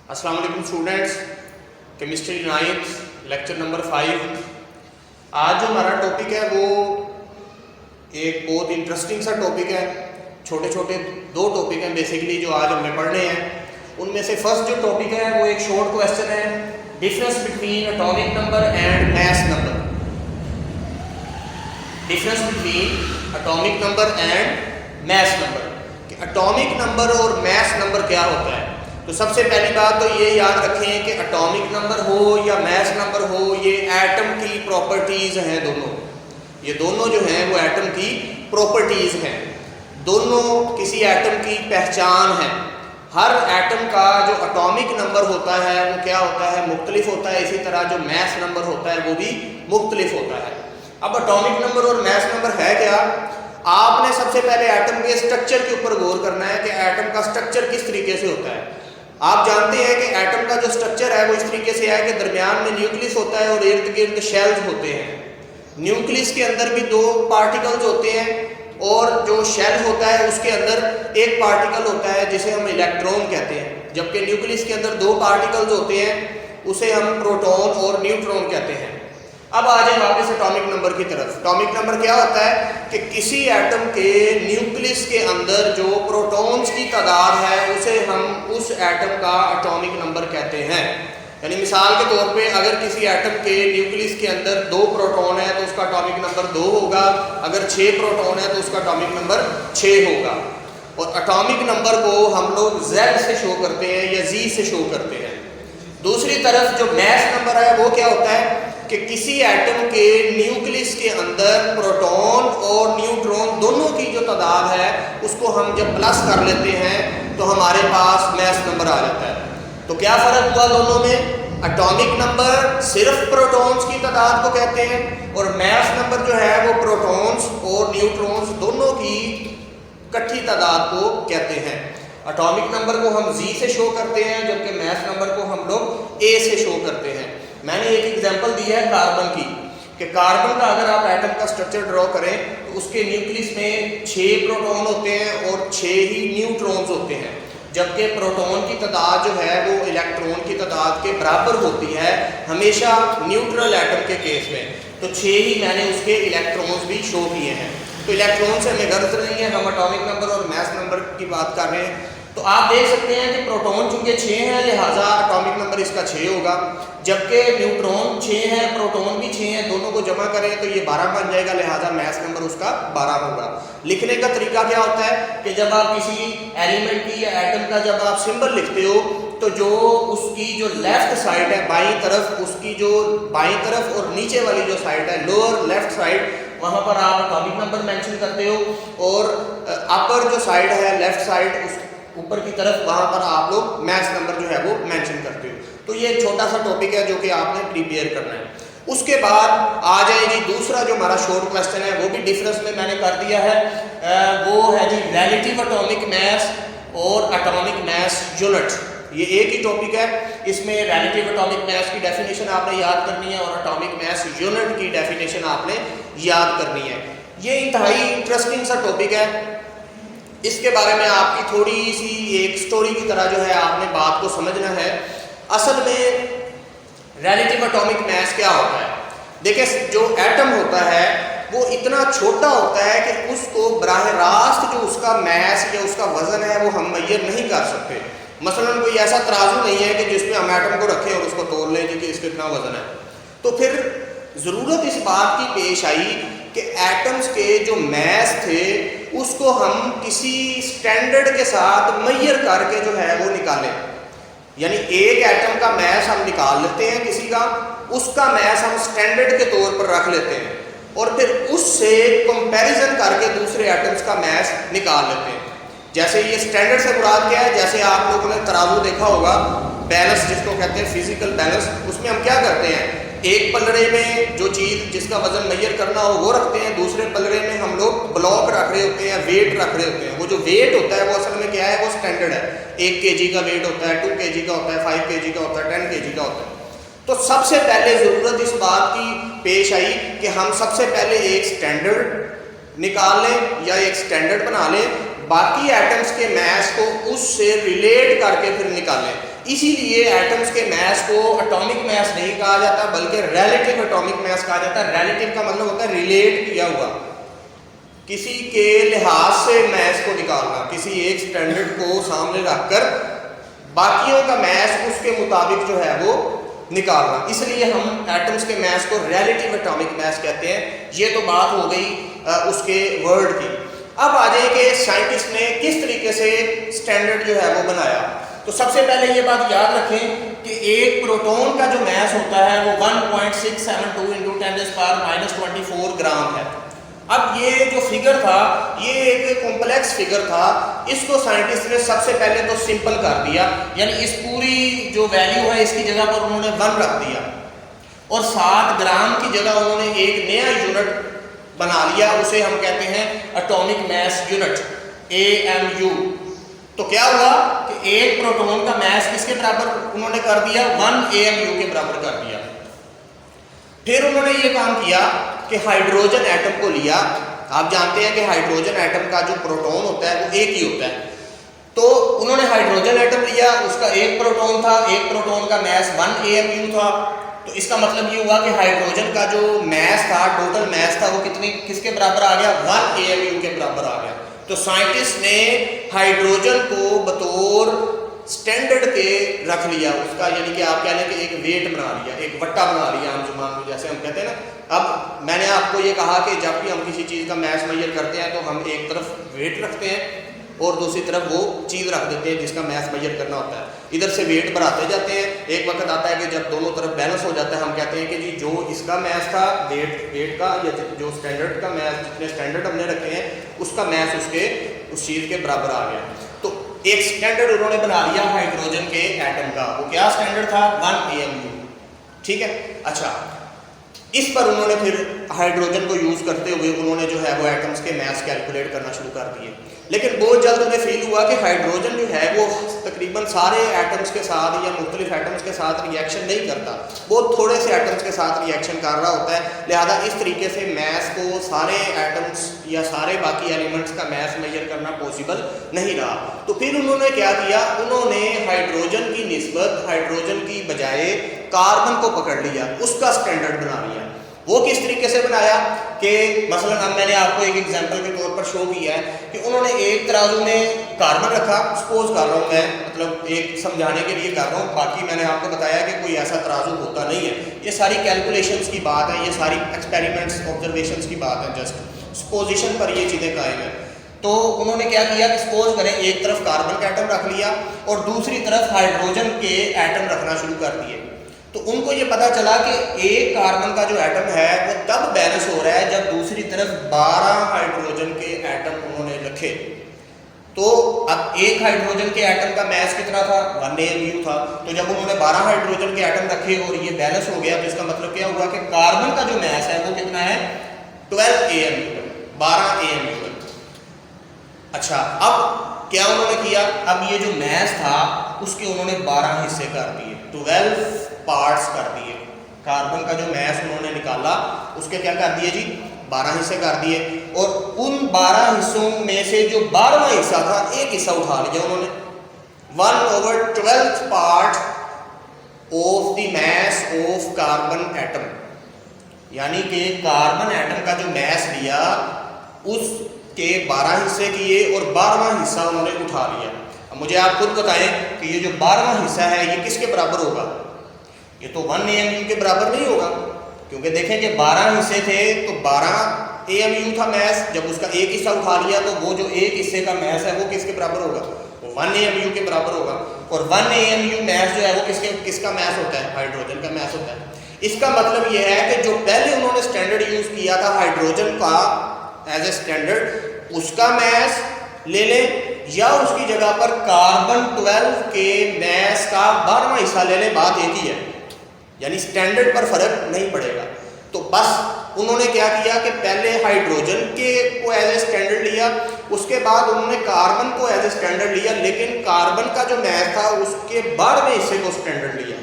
अस्सलाम वालेकुम students, chemistry 9th lecture number 5। आज जो हमारा टॉपिक है वो एक बहुत इंटरेस्टिंग सा टॉपिक है। छोटे छोटे दो टॉपिक हैं बेसिकली जो आज हमें पढ़ने हैं। उनमें से फर्स्ट जो टॉपिक है वो एक शॉर्ट क्वेश्चन है, difference between atomic number and mass number. Difference between atomic number and mass number, कि एटॉमिक नंबर और मैस नंबर क्या होता है। तो सबसे पहली बात तो ये याद रखें कि एटॉमिक नंबर हो या मैस नंबर हो, ये एटम की प्रॉपर्टीज हैं। ये दोनों जो हैं वो एटम की प्रॉपर्टीज हैं। दोनों किसी एटम की पहचान है। हर एटम का जो एटॉमिक नंबर होता है वो क्या होता है, मुख्तलिफ होता है। इसी तरह जो मैस नंबर होता है वो भी मुख्तलिफ होता है। अब एटॉमिक नंबर और मैस नंबर है क्या, आपने सबसे पहले एटम के स्ट्रक्चर के ऊपर गौर करना है कि एटम का स्ट्रक्चर किस तरीके से होता है। आप जानते हैं कि एटम का जो स्ट्रक्चर है वो इस तरीके से है कि दरमियान में न्यूक्लियस होता है और इर्द गिर्द शेल्स होते हैं। न्यूक्लियस के अंदर भी दो पार्टिकल्स होते हैं और जो शेल होता है उसके अंदर एक पार्टिकल होता है जिसे हम इलेक्ट्रॉन कहते हैं। जबकि न्यूक्लियस के अंदर दो पार्टिकल्स होते हैं, उसे हम प्रोटॉन और न्यूट्रॉन कहते हैं। अब आ जाए वापस एटॉमिक नंबर की तरफ। एटॉमिक नंबर क्या होता है कि किसी एटम के न्यूक्लियस के अंदर जो प्रोटॉन्स की तादाद है उसे हम उस एटम का एटॉमिक नंबर कहते हैं। यानी मिसाल के तौर पे अगर किसी एटम के न्यूक्लियस के अंदर 2 प्रोटॉन है तो उसका एटॉमिक नंबर 2 होगा। अगर 6 प्रोटॉन है तो उसका एटॉमिक नंबर 6 होगा। और एटॉमिक नंबर को हम लोग Z से शो करते हैं या Z से शो करते हैं। दूसरी तरफ जो मैस नंबर है वो क्या होता है कि किसी एटम के न्यूक्लियस के अंदर प्रोटॉन और न्यूट्रॉन दोनों की जो तादाद है उसको हम जब प्लस कर लेते हैं तो हमारे पास मैस नंबर आ जाता है। तो क्या फ़र्क हुआ दोनों में? एटॉमिक नंबर सिर्फ प्रोटॉन्स की तादाद को कहते हैं और मैस नंबर जो है वो प्रोटॉन्स और न्यूट्रॉन्स दोनों की इकट्ठी तादाद को कहते हैं। एटॉमिक नंबर को हम Z से शो करते हैं जबकि मैस नंबर को हम लोग A से शो करते हैं। मैंने एक एग्जांपल दिया है कार्बन की, कि कार्बन का अगर आप एटम का स्ट्रक्चर ड्रॉ करें तो उसके न्यूक्लियस में 6 प्रोटॉन होते हैं और 6 ही न्यूट्रॉन्स होते हैं। जबकि प्रोटॉन की तादाद जो है वो इलेक्ट्रॉन की तादाद के बराबर होती है हमेशा न्यूट्रल एटम के केस में। तो 6 ही मैंने उसके इलेक्ट्रॉन्स भी शो किए हैं। तो इलेक्ट्रॉन से हमें गर्ज नहीं है, हम एटॉमिक नंबर और मैस नंबर की बात कर रहे हैं। तो आप देख सकते हैं कि प्रोटॉन चूंकि 6 है लिहाजा एटॉमिक नंबर इसका 6 होगा, जबकि न्यूट्रॉन 6 है, प्रोटॉन भी 6 है, दोनों को जमा करें तो ये 12 बन जाएगा, लिहाजा मैस नंबर उसका 12 होगा। लिखने का तरीका क्या होता है कि जब आप किसी एलिमेंट की या एटम का जब आप सिंबल लिखते हो तो जो उसकी जो लेफ्ट साइड है बाईं तरफ, उसकी जो बाईं तरफ और नीचे वाली जो साइड है लोअर लेफ्ट साइड, वहाँ पर आप एटॉमिक नंबर मेंशन करते हो और अपर जो साइड है लेफ्ट साइड उस ऊपर की तरफ वहाँ पर आप लोग मैस नंबर जो है वो मेंशन करते हो। तो ये छोटा सा टॉपिक है जो कि आपने प्रिपेयर करना है। उसके बाद आ जाए जी दूसरा जो हमारा शॉर्ट क्वेश्चन है, वो भी डिफरेंस में मैंने कर दिया है। वो है जी रिलेटिव एटॉमिक मैस और एटॉमिक मैस यूनिट। ये एक ही टॉपिक है। इसमें रिलेटिव एटॉमिक मैस की डेफिनेशन आपने याद करनी है और एटॉमिक मैस यूनिट की डेफिनेशन आपने याद करनी है। ये इंतहाई इंटरेस्टिंग सा टॉपिक है। इसके बारे में आपकी थोड़ी सी एक स्टोरी की तरह जो है आपने बात को समझना है। असल में रिलेटिव एटॉमिक मैस क्या होता है? देखिए, जो एटम होता है वो इतना छोटा होता है कि उसको बराह रास्त जो उसका मैस या उसका वज़न है वो हम मैयर नहीं कर सकते। मसलन कोई ऐसा तराजू नहीं है कि जिसमें हम एटम को रखें और उसको तोल लें कि इसका इतना वज़न है। तो फिर ज़रूरत इस बात की पेश आई कि एटम्स के जो मैस थे उसको हम किसी स्टैंडर्ड के साथ मैयर करके जो है वो निकालें। यानी एक एटम का मैस हम निकाल लेते हैं किसी का, उसका मैस हम स्टैंडर्ड के तौर पर रख लेते हैं और फिर उससे कंपैरिजन करके दूसरे एटम्स का मैस निकाल लेते हैं। जैसे ये स्टैंडर्ड से मुराद क्या है, जैसे आप लोगों ने तराजू देखा होगा, बैलेंस जिसको कहते हैं फिजिकल बैलेंस, उसमें हम क्या करते हैं, एक पलड़े में जो चीज़ जिसका वजन मैयर करना हो वो रखते हैं, दूसरे पलड़े में हम लोग ब्लॉक रख रहे होते हैं, वेट रख रहे होते हैं। वो जो वेट होता है वो असल में क्या है, वो स्टैंडर्ड है। 1 kg का वेट होता है, 2 kg का होता है, 5 kg का होता है, 10 kg का होता है। तो सबसे पहले ज़रूरत इस बात की पेश आई कि हम सबसे पहले एक स्टैंडर्ड निकाल लें या एक स्टैंडर्ड बना लें, बाकी एटम्स के मैस को उससे रिलेट करके फिर निकालें। इसीलिए एटम्स के मास को एटॉमिक मास नहीं कहा जाता बल्कि रिलेटिव एटॉमिक मास कहा जाता है। रिलेटिव का मतलब होता है रिलेट किया हुआ, किसी के लिहाज से मास को निकालना, किसी एक स्टैंडर्ड को सामने रखकर बाकियों का मास उसके मुताबिक जो है वो निकालना। इसलिए हम एटम्स के मास को रिलेटिव एटॉमिक मास कहते हैं। ये तो बात हो गई उसके वर्ड की। अब आ जाए कि साइंटिस्ट ने किस तरीके से स्टैंडर्ड जो है वो बनाया। तो सबसे पहले ये बात याद रखें कि एक प्रोटॉन का जो मास होता है वो 1.672 × 10⁻⁻24 ग्राम है। अब ये जो फिगर था ये एक कॉम्प्लेक्स फिगर था, इसको साइंटिस्ट ने सबसे पहले तो सिंपल कर दिया, यानी इस पूरी जो वैल्यू है इसकी जगह पर उन्होंने 1 रख दिया और 7 ग्राम की जगह उन्होंने एक नया यूनिट बना लिया, उसे हम कहते हैं एटॉमिक मास यूनिट AMU। तो क्या हुआ कि एक प्रोटॉन का मास किसके बराबर उन्होंने कर दिया, 1 AMU के बराबर कर दिया। फिर उन्होंने ये काम किया कि हाइड्रोजन एटम को लिया। आप जानते हैं कि हाइड्रोजन एटम का जो प्रोटॉन होता है वो एक ही होता है। तो उन्होंने हाइड्रोजन एटम लिया, उसका एक प्रोटॉन था, एक प्रोटॉन का मास 1 AMU था। तो इसका मतलब ये हुआ कि हाइड्रोजन का जो मास था, टोटल मास था, वो किसके बराबर आ गया, 1 AMU के बराबर आ गया। तो साइंटिस्ट ने हाइड्रोजन को बतौर स्टैंडर्ड के रख लिया उसका, यानी कि आप कह लें कि एक वेट बना लिया, एक वट्टा बना लिया आम जुबान में जैसे हम कहते हैं ना। अब मैंने आपको ये कहा कि जब भी हम किसी चीज़ का मास मेजर करते हैं तो हम एक तरफ वेट रखते हैं और दूसरी तरफ वो चीज़ रख देते हैं जिसका मास मेजर करना होता है। इधर से वेट बढ़ाते जाते हैं, एक वक्त आता है कि जब दोनों तरफ बैलेंस हो जाता है, हम कहते हैं कि जी जो इसका मास था वेट का या जो स्टैंडर्ड का मास, जितने स्टैंडर्ड हमने रखे हैं उसका मास उस चीज़ के बराबर आ गया। तो एक स्टैंडर्ड उन्होंने बना लिया हाइड्रोजन के एटम का। वो क्या स्टैंडर्ड था, 1 AMU। ठीक है, अच्छा, इस पर उन्होंने फिर हाइड्रोजन को यूज़ करते हुए उन्होंने जो है वो एटम्स के मास कैलकुलेट करना शुरू कर दिए। लेकिन बहुत जल्द उन्हें फील हुआ कि हाइड्रोजन जो है वो तकरीबन सारे एटम्स के साथ या मुख्तलिफ एटम्स के साथ रिएक्शन नहीं करता, बहुत थोड़े से एटम्स के साथ रिएक्शन कर रहा होता है। लिहाजा इस तरीके से मास को सारे एटम्स या सारे बाकी एलिमेंट्स का मास मेजर करना पॉसिबल नहीं रहा। तो फिर उन्होंने क्या किया, उन्होंने हाइड्रोजन की निस्बत हाइड्रोजन की बजाय कार्बन को पकड़ लिया, उसका स्टैंडर्ड बना लिया। वो किस तरीके से बनाया कि मसलन अब मैंने आपको एक एग्जांपल के तौर पर शो किया है कि उन्होंने एक तराजू में कार्बन रखा, सपोज कर रहा हूँ मैं, मतलब एक समझाने के लिए कर रहा हूँ, बाकी मैंने आपको बताया कि कोई ऐसा तराजू होता नहीं है। ये सारी कैलकुलेशंस की बात है, ये सारी एक्सपेरिमेंट्स ऑब्जर्वेशंस की बात है, जस्ट सपोजिशन पर ये चीज़ें कायम है। तो उन्होंने क्या किया कि सपोज करें एक तरफ कार्बन का एटम रख लिया और दूसरी तरफ हाइड्रोजन के एटम रखना शुरू कर दिए। तो उनको ये पता चला कि एक कार्बन का जो एटम है वो तब बैलेंस हो रहा है जब दूसरी तरफ 12 हाइड्रोजन के एटम उन्होंने रखे। तो अब एक हाइड्रोजन के एटम का मास कितना था, 1 AMU था। तो जब उन्होंने 12 हाइड्रोजन के एटम रखे और ये बैलेंस हो गया तो इसका मतलब क्या हुआ कि कार्बन का जो मास है वो कितना है, 12 AMU, 12 AMU। अच्छा, अब क्या उन्होंने किया, अब ये जो मास था उसके उन्होंने 12 हिस्से कर दिए, 12 पार्ट्स कर दिए। कार्बन का जो मास उन्होंने निकाला उसके क्या कर दिए जी, 12 हिस्से कर दिए। और उन 12 हिस्सों में से जो 12वां हिस्सा था, एक हिस्सा उठा लिया उन्होंने, 1/12 part of the mass of carbon atom, यानी कि कार्बन एटम का जो मास लिया उसके 12 हिस्से किए और 12वां हिस्सा उन्होंने उठा लिया। अब मुझे आप खुद बताएं कि ये जो 12वां हिस्सा है ये किसके बराबर होगा, ये तो 1 AMU के बराबर नहीं होगा, क्योंकि देखें कि 12 हिस्से थे तो 12 AMU था मास। जब उसका एक हिस्सा उठा लिया तो वो जो एक हिस्से का मास है वो किसके बराबर होगा, वो 1 AMU के बराबर होगा। और 1 AMU मास जो है वो किसका मास होता है, हाइड्रोजन का मास होता है। इसका मतलब ये है कि जो पहले उन्होंने स्टैंडर्ड यूज किया था हाइड्रोजन का एज ए स्टैंडर्ड, उसका मास ले लें या उसकी जगह पर कार्बन 12 के मास का 12वां हिस्सा ले लें, बात एक ही है, यानी स्टैंडर्ड पर फर्क नहीं पड़ेगा। तो बस उन्होंने क्या किया कि पहले हाइड्रोजन के को एज ए स्टैंडर्ड लिया, उसके बाद उन्होंने कार्बन को एज ए स्टैंडर्ड लिया, लेकिन कार्बन का जो मास था उसके 12वें हिस्से को स्टैंडर्ड लिया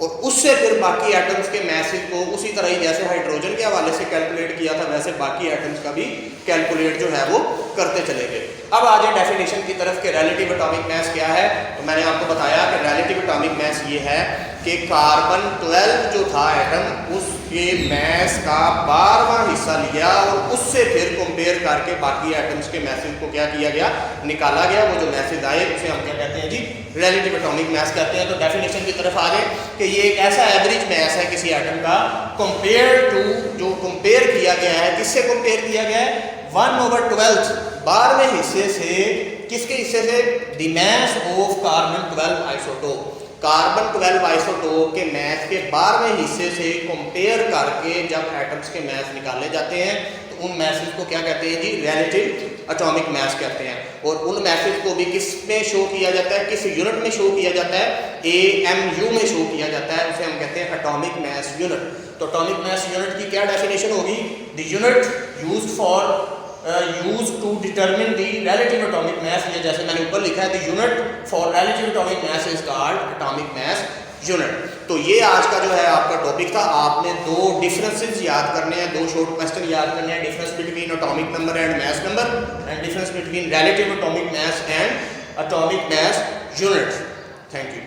और उससे फिर बाकी एटम्स के मैसेज को उसी तरह ही जैसे हाइड्रोजन के हवाले से कैलकुलेट किया था वैसे बाकी एटम्स का भी कैलकुलेट जो है वो करते चले गए। अब आ जाए डेफिनेशन की तरफ कि रिलेटिव एटॉमिक मास क्या है। तो मैंने आपको बताया कि रिलेटिव एटॉमिक मास ये है कि कार्बन 12 जो था एटम उसके मास का 12वां हिस्सा लिया और उससे फिर कंपेयर करके बाकी एटम्स के मैसेज को क्या किया गया, निकाला गया। वो जो मैसेज आए उसे हम क्या कहते हैं जी, रिलेटिव एटॉमिक मास कहते हैं। तो डेफिनेशन की तरफ आ जाए कि ये एक ऐसा एवरेज मास है किसी एटम का कंपेयर टू, जो कंपेयर किया गया है, किससे कंपेयर किया गया है, 1/12 12वें हिस्से से, किसके हिस्से से, the mass of carbon 12 isotope, carbon 12 isotope के मास के 12वें हिस्से से कंपेयर करके जब एटम्स के मास निकाले जाते हैं तो उन मैसेज को क्या कहते हैं जी, रिलेटिव एटॉमिक मास कहते हैं। और उन मैसेज को भी किस में शो किया जाता है, किस यूनिट में शो किया जाता है, AMU में शो किया जाता है, उसे हम कहते हैं एटॉमिक मास यूनिट। तो एटॉमिक मास यूनिट की क्या डेफिनेशन होगी, the unit used for to determine the relative atomic mass, ये जैसे मैंने ऊपर लिखा है, the unit for relative atomic mass is called atomic mass unit. तो ये आज का जो है आपका टॉपिक था। आपने दो डिफरेंसेस याद करने हैं, दो शॉर्ट क्वेश्चन याद करने हैं, difference between atomic number and mass number and difference between relative atomic mass and atomic mass unit. Thank you.